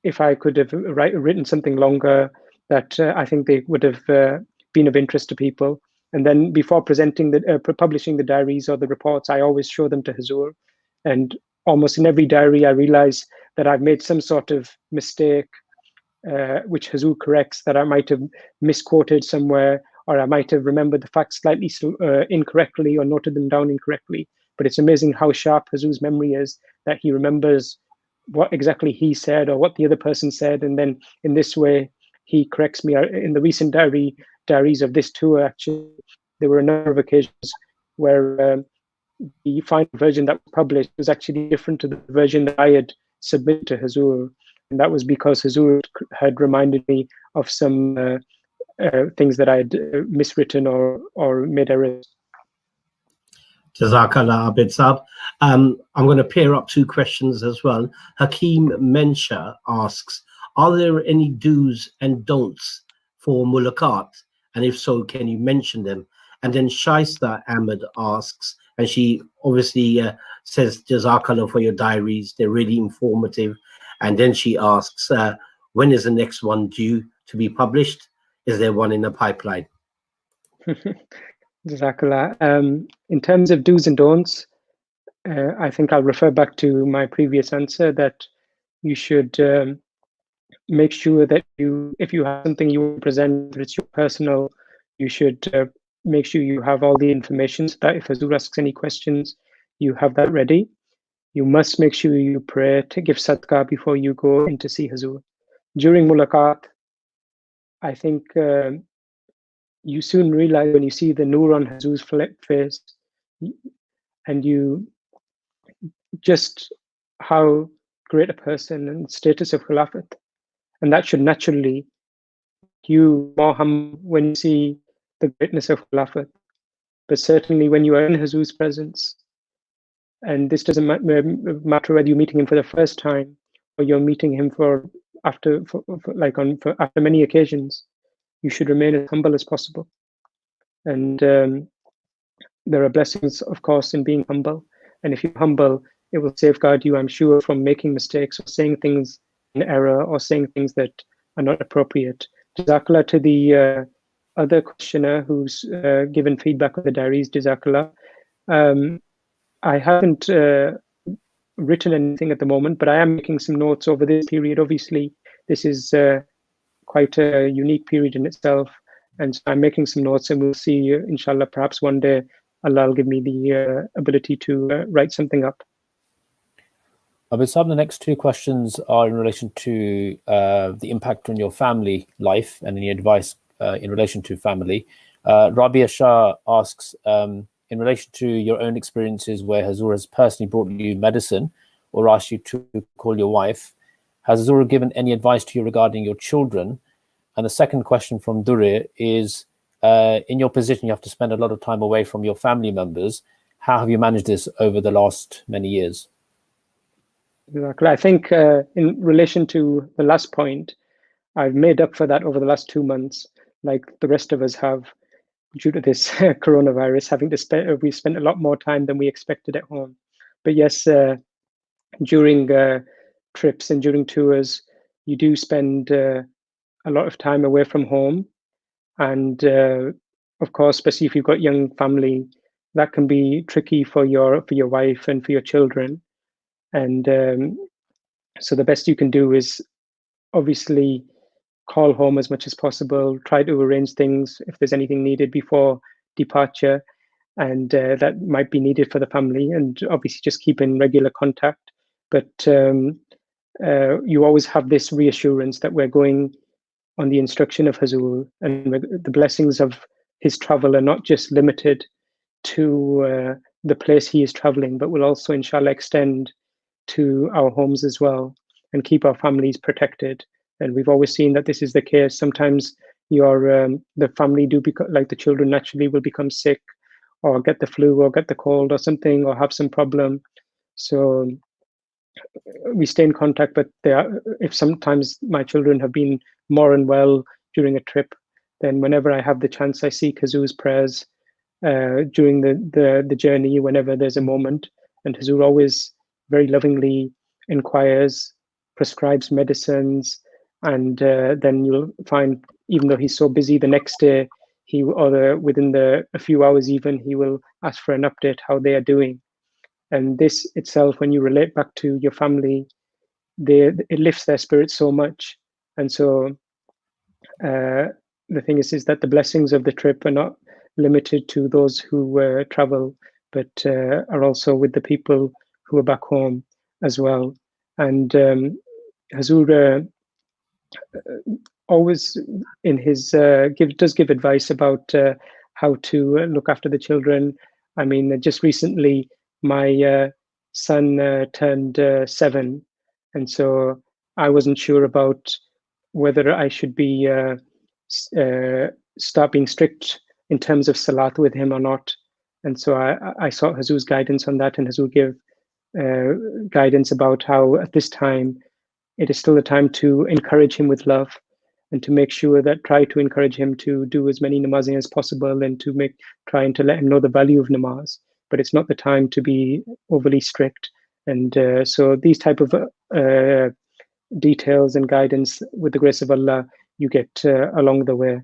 if I could have written something longer, that I think they would have been of interest to people. And then before presenting publishing the diaries or the reports, I always show them to Huzur. And almost in every diary, I realize that I've made some sort of mistake, which Huzur corrects, that I might have misquoted somewhere, or I might have remembered the facts slightly incorrectly or noted them down incorrectly. But it's amazing how sharp Huzur's memory is, that he remembers what exactly he said or what the other person said. And then in this way, he corrects me. In the recent diaries of this tour, actually, there were a number of occasions where the final version that was published was actually different to the version that I had submitted to Huzur. And that was because Huzur had reminded me of some things that I had miswritten or made errors. Jazakallah, Abid Saab. I'm going to pair up two questions as well. Hakeem Mensha asks, are there any do's and don'ts for mulaqat? And if so, can you mention them? And then Shaista Ahmed asks, and she obviously says, Jazakallah for your diaries. They're really informative. And then she asks, when is the next one due to be published? Is there one in the pipeline? Jazakallah. In terms of do's and don'ts, I think I'll refer back to my previous answer that you should make sure that if you have something you want to present, whether it's your personal, you should make sure you have all the information so that if Huzur asks any questions, you have that ready. You must make sure you pray to give sadaqah before you go in to see Huzur. During mulaqat, I think you soon realize when you see the nur on Huzur's face, and you just how great a person and status of Khilafat. And that should naturally you more humble when you see the greatness of Khilafat. But certainly when you are in Huzur's presence, and this doesn't matter whether you're meeting him for the first time or you're meeting him after many occasions, you should remain as humble as possible. And there are blessings, of course, in being humble. And if you're humble, it will safeguard you, I'm sure, from making mistakes or saying things in error or saying things that are not appropriate. Jazakallah to the other questioner who's given feedback on the diaries. Jazakallah. I haven't written anything at the moment, but I am making some notes over this period. Obviously, this is quite a unique period in itself. And so I'm making some notes, and we'll see, inshallah, perhaps one day Allah will give me the ability to write something up. Abid Saab, the next two questions are in relation to the impact on your family life and any advice in relation to family. Rabia Shah asks, in relation to your own experiences where Huzur has personally brought you medicine or asked you to call your wife, has Huzur given any advice to you regarding your children? And the second question from Durre is, in your position, you have to spend a lot of time away from your family members. How have you managed this over the last many years? I think in relation to the last point, I've made up for that over the last 2 months, like the rest of us have, due to this coronavirus, we spent a lot more time than we expected at home. But yes, during trips and during tours, you do spend a lot of time away from home. And of course, especially if you've got young family, that can be tricky for your wife and for your children. And so the best you can do is obviously call home as much as possible, try to arrange things if there's anything needed before departure, and that might be needed for the family, and obviously just keep in regular contact. But you always have this reassurance that we're going on the instruction of Huzur, and the blessings of his travel are not just limited to the place he is traveling, but will also, inshallah, extend to our homes as well and keep our families protected. And we've always seen that this is the case. Sometimes the family like the children naturally will become sick or get the flu or get the cold or something or have some problem. So we stay in contact, but if sometimes my children have been more unwell during a trip, then whenever I have the chance, I seek Huzur's prayers during the journey, whenever there's a moment. And Huzur always very lovingly inquires, prescribes medicines, and then you'll find, even though he's so busy, the next day within a few hours even, he will ask for an update how they are doing. And this itself, when you relate back to your family, it lifts their spirits so much. And so the thing is that the blessings of the trip are not limited to those who travel, but are also with the people who are back home as well. And Huzur always in his does give advice about how to look after the children. I mean, just recently my son turned 7, and so I wasn't sure about whether I should be start being strict in terms of salat with him or not. And so I sought Huzur's guidance on that, and Huzur gave guidance about how at this time it is still a time to encourage him with love, and to make sure that try to encourage him to do as many namazing as possible, and to trying to let him know the value of namaz. But it's not the time to be overly strict. And so these type of details and guidance, with the grace of Allah, you get along the way.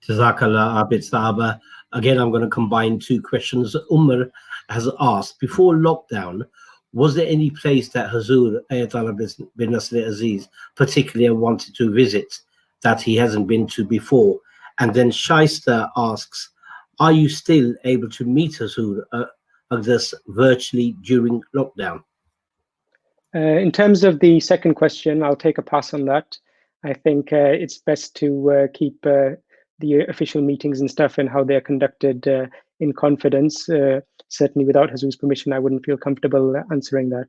Jazakallah, Abid Sahaba. Again, I'm going to combine two questions. Umar has asked, before lockdown, was there any place that Huzur Ayatollah bin Nasir Aziz particularly wanted to visit that he hasn't been to before? And then Shaista asks, are you still able to meet Huzur Aqdas virtually during lockdown? In terms of the second question, I'll take a pass on that. I think it's best to keep the official meetings and stuff and how they're conducted in confidence. Certainly without Huzur's permission, I wouldn't feel comfortable answering that.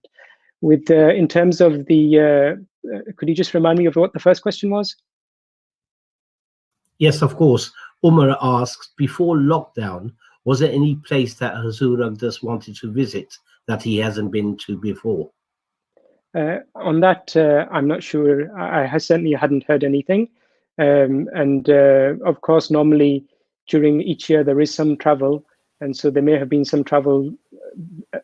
With in terms of the, could you just remind me of what the first question was? Yes, of course. Umar asks, before lockdown, was there any place that Huzur Aqdas wanted to visit that he hasn't been to before? On that, I'm not sure. I certainly hadn't heard anything. Of course, normally during each year, there is some travel. And so there may have been some travel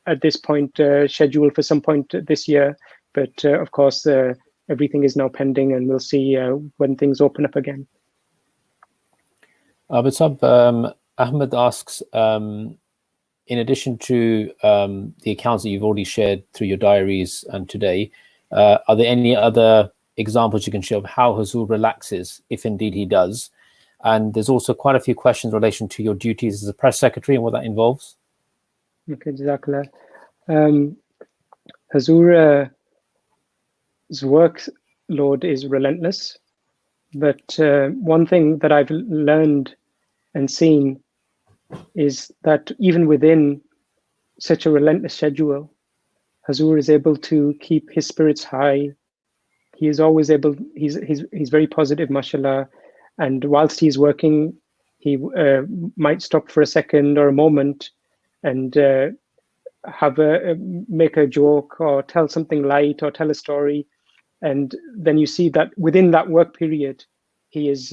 at this point scheduled for some point this year. But of course, everything is now pending, and we'll see when things open up again. Abid Sahab, Ahmed asks, in addition to the accounts that you've already shared through your diaries and today, are there any other examples you can share of how Huzur relaxes, if indeed he does? And there's also quite a few questions in relation to your duties as a press secretary and what that involves. Okay, Jazakallah. Huzur's workload is relentless, but one thing that I've learned and seen is that even within such a relentless schedule, Huzur is able to keep his spirits high. He is always able, he's very positive, mashallah. And whilst he's working, he might stop for a second or a moment and make a joke or tell something light or tell a story. And then you see that within that work period, he is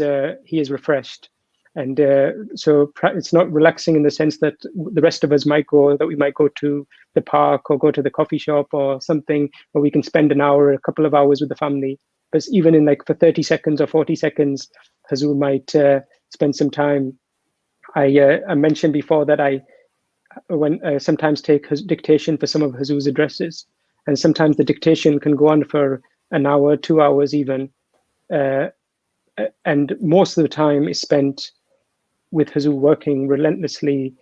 refreshed. And so it's not relaxing in the sense that the rest of us might go to the park or go to the coffee shop or something where we can spend an hour, a couple of hours with the family. But even in like for 30 seconds or 40 seconds, Huzur might spend some time. I mentioned before that I sometimes take dictation for some of Huzur's addresses. And sometimes the dictation can go on for an hour, 2 hours even. And most of the time is spent with Huzur working relentlessly,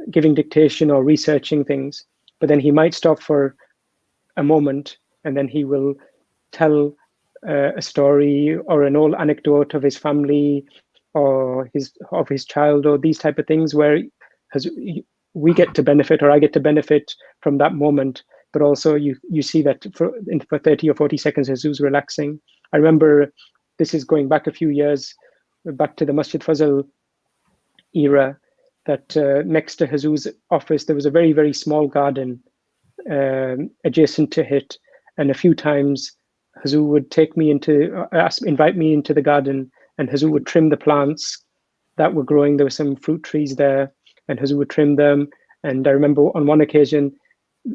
giving dictation or researching things. But then he might stop for a moment, and then he will tell a story or an old anecdote of his family or of his child or these type of things where we get to benefit, or I get to benefit from that moment. But also you see that for 30 or 40 seconds, Huzur's relaxing. I remember, this is going back a few years, back to the Masjid Fazl era, that next to Huzur's office, there was a very, very small garden adjacent to it. And a few times Huzur would invite me into the garden, and Huzur would trim the plants that were growing. There were some fruit trees there, and Huzur would trim them. And I remember on one occasion,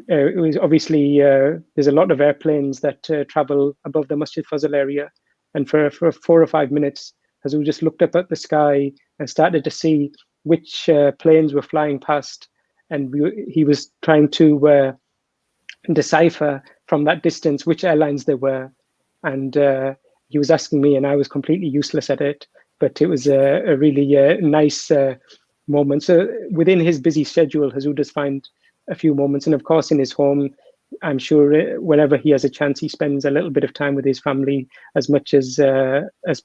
it was obviously, there's a lot of airplanes that travel above the Masjid Fazl area. And for 4 or 5 minutes, Huzur just looked up at the sky and started to see which planes were flying past. And he was trying to decipher from that distance which airlines they were. And he was asking me, and I was completely useless at it. But it was a really nice moment. So within his busy schedule, Huzur does find a few moments. And of course, in his home, I'm sure whenever he has a chance, he spends a little bit of time with his family as much as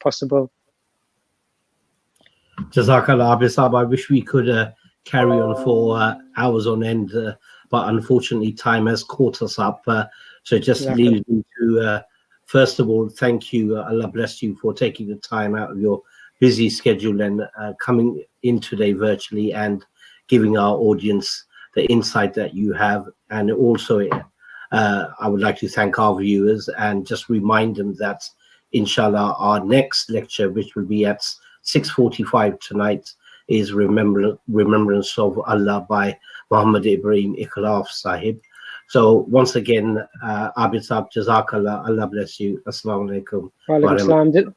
possible. Jazakallah, Abid Sahab. I wish we could carry on for hours on end, but unfortunately time has caught us up. So it just Exactly. leaves me to, first of all, thank you. Allah bless you for taking the time out of your busy schedule and coming in today virtually and giving our audience the insight that you have. And also, I would like to thank our viewers and just remind them that, inshallah, our next lecture, which will be at 6:45 tonight, is Remembrance of Allah by Muhammad Ibrahim Iqlaf Sahib. So once again, Abid Sahib, Jazakallah, Allah bless you. Assalamu alaikum. Wa alaikum salam.